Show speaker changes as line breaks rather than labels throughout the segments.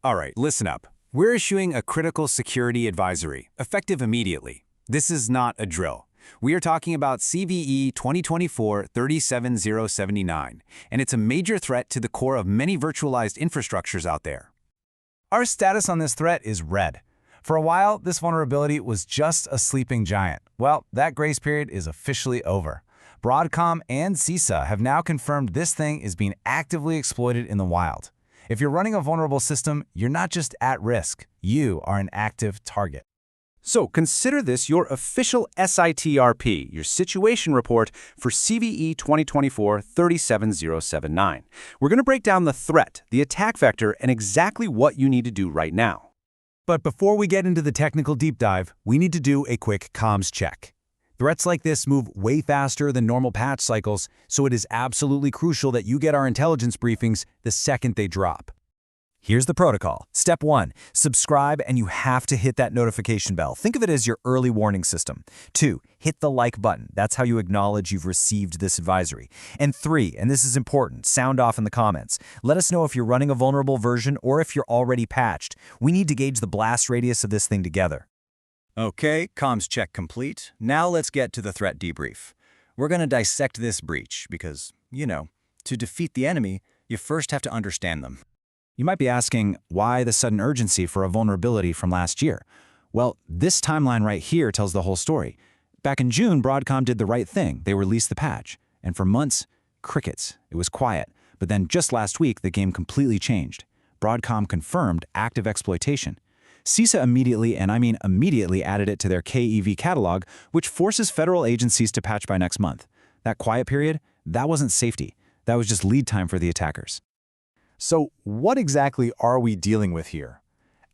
All right, listen up. We're issuing a critical security advisory, effective immediately. This is not a drill. We are talking about CVE 2024-37079, and it's a major threat to the core of many virtualized infrastructures out there.
Our status on this threat is red. For a while, this vulnerability was just a sleeping giant. Well, that grace period is officially over. Broadcom and CISA have now confirmed this thing is being actively exploited in the wild. If you're running a vulnerable system, you're not just at risk, you are an active target.
So consider this your official SITRP, your situation report for CVE 2024-37079. We're going to break down the threat, the attack vector, and exactly what you need to do right now.
But before we get into the technical deep dive, we need to do a quick comms check. Threats like this move way faster than normal patch cycles, so it is absolutely crucial that you get our intelligence briefings the second they drop. Here's the protocol. Step 1, subscribe, and you have to hit that notification bell. Think of it as your early warning system. 2, hit the like button. That's how you acknowledge you've received this advisory. And 3, and this is important, sound off in the comments. Let us know if you're running a vulnerable version or if you're already patched. We need to gauge the blast radius of this thing together.
Okay, comms check complete. Now let's get to the threat debrief. We're going to dissect this breach because, to defeat the enemy, you first have to understand them.
You might be asking, why the sudden urgency for a vulnerability from last year? Well, this timeline right here tells the whole story. Back in June, Broadcom did the right thing. They released the patch. And for months, crickets. It was quiet. But then just last week, the game completely changed. Broadcom confirmed active exploitation. CISA immediately, and I mean immediately, added it to their KEV catalog, which forces federal agencies to patch by next month. That quiet period, that wasn't safety. That was just lead time for the attackers. So what exactly are we dealing with here?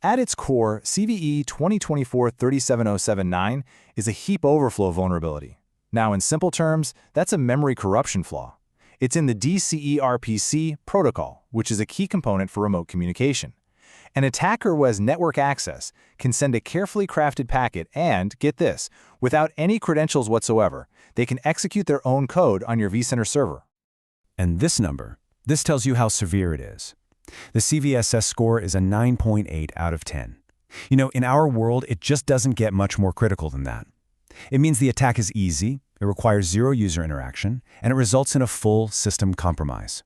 At its core, CVE 2024-37079 is a heap overflow vulnerability. Now, in simple terms, that's a memory corruption flaw. It's in the DCERPC protocol, which is a key component for remote communication. An attacker who has network access can send a carefully crafted packet and, get this, without any credentials whatsoever, they can execute their own code on your vCenter server.
And this number, this tells you how severe it is. The CVSS score is a 9.8 out of 10. In our world, it just doesn't get much more critical than that. It means the attack is easy, it requires zero user interaction, and it results in a full system compromise.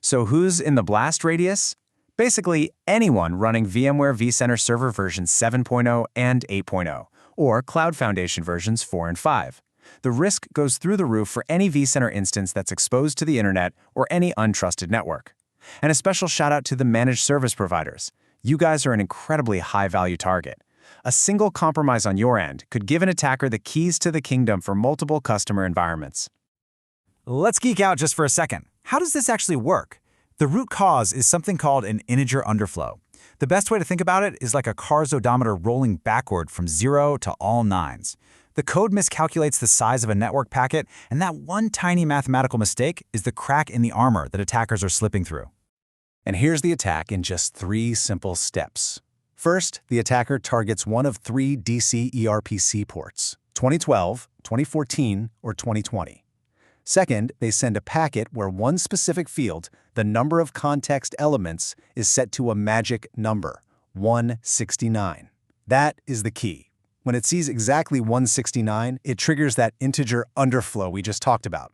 So who's in the blast radius? Basically, anyone running VMware vCenter Server versions 7.0 and 8.0, or Cloud Foundation versions 4 and 5. The risk goes through the roof for any vCenter instance that's exposed to the internet or any untrusted network. And a special shout out to the managed service providers. You guys are an incredibly high-value target. A single compromise on your end could give an attacker the keys to the kingdom for multiple customer environments.
Let's geek out just for a second. How does this actually work? The root cause is something called an integer underflow. The best way to think about it is like a car's odometer rolling backward from 0 to all nines. The code miscalculates the size of a network packet, and that one tiny mathematical mistake is the crack in the armor that attackers are slipping through.
And here's the attack in just 3 simple steps. First, the attacker targets one of 3 DCERPC ports, 2012, 2014, or 2020. Second, they send a packet where one specific field, the number of context elements, is set to a magic number, 169. That is the key. When it sees exactly 169, it triggers that integer underflow we just talked about.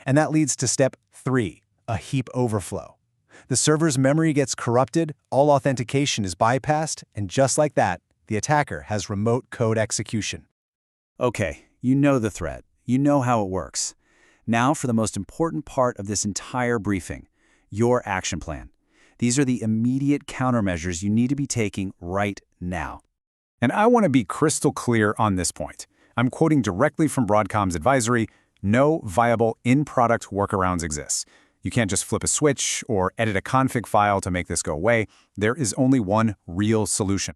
And that leads to step 3, a heap overflow. The server's memory gets corrupted, all authentication is bypassed, and just like that, the attacker has remote code execution.
Okay, you know the threat. You know how it works. Now for the most important part of this entire briefing, your action plan. These are the immediate countermeasures you need to be taking right now. And I want to be crystal clear on this point. I'm quoting directly from Broadcom's advisory, no viable in-product workarounds exists. You can't just flip a switch or edit a config file to make this go away. There is only one real solution.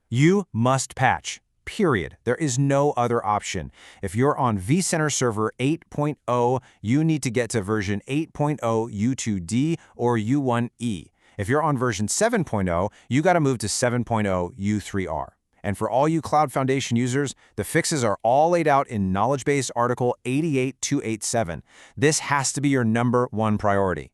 You must patch. Period. There is no other option. If you're on vCenter Server 8.0, you need to get to version 8.0 U2D or U1E. If you're on version 7.0, you got to move to 7.0 U3R. And for all you Cloud Foundation users, the fixes are all laid out in Knowledge Base Article 88287. This has to be your #1 priority.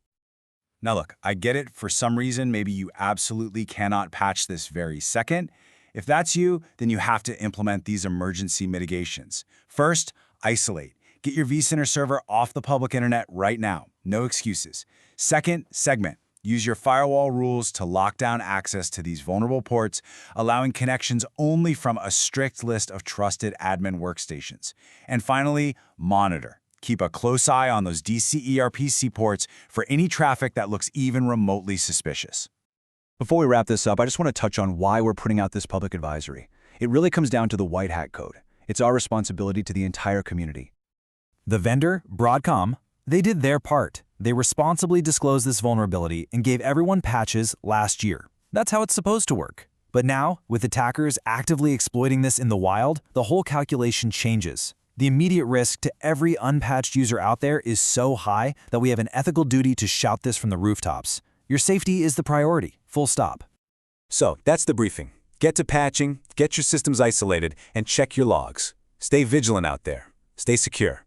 Now look, I get it. For some reason, maybe you absolutely cannot patch this very second. If that's you, then you have to implement these emergency mitigations. First, isolate. Get your vCenter server off the public internet right now. No excuses. Second, segment. Use your firewall rules to lock down access to these vulnerable ports, allowing connections only from a strict list of trusted admin workstations. And finally, monitor. Keep a close eye on those DCERPC ports for any traffic that looks even remotely suspicious.
Before we wrap this up, I just want to touch on why we're putting out this public advisory. It really comes down to the white hat code. It's our responsibility to the entire community.
The vendor, Broadcom, they did their part. They responsibly disclosed this vulnerability and gave everyone patches last year. That's how it's supposed to work. But now, with attackers actively exploiting this in the wild, the whole calculation changes. The immediate risk to every unpatched user out there is so high that we have an ethical duty to shout this from the rooftops. Your safety is the priority, full stop.
So, that's the briefing. Get to patching, get your systems isolated, and check your logs. Stay vigilant out there. Stay secure.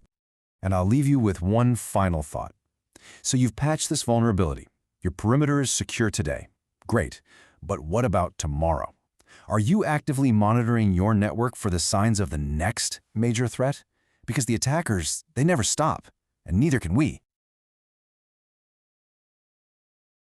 And I'll leave you with one final thought. So you've patched this vulnerability. Your perimeter is secure today. Great. But what about tomorrow? Are you actively monitoring your network for the signs of the next major threat? Because the attackers, they never stop, and neither can we.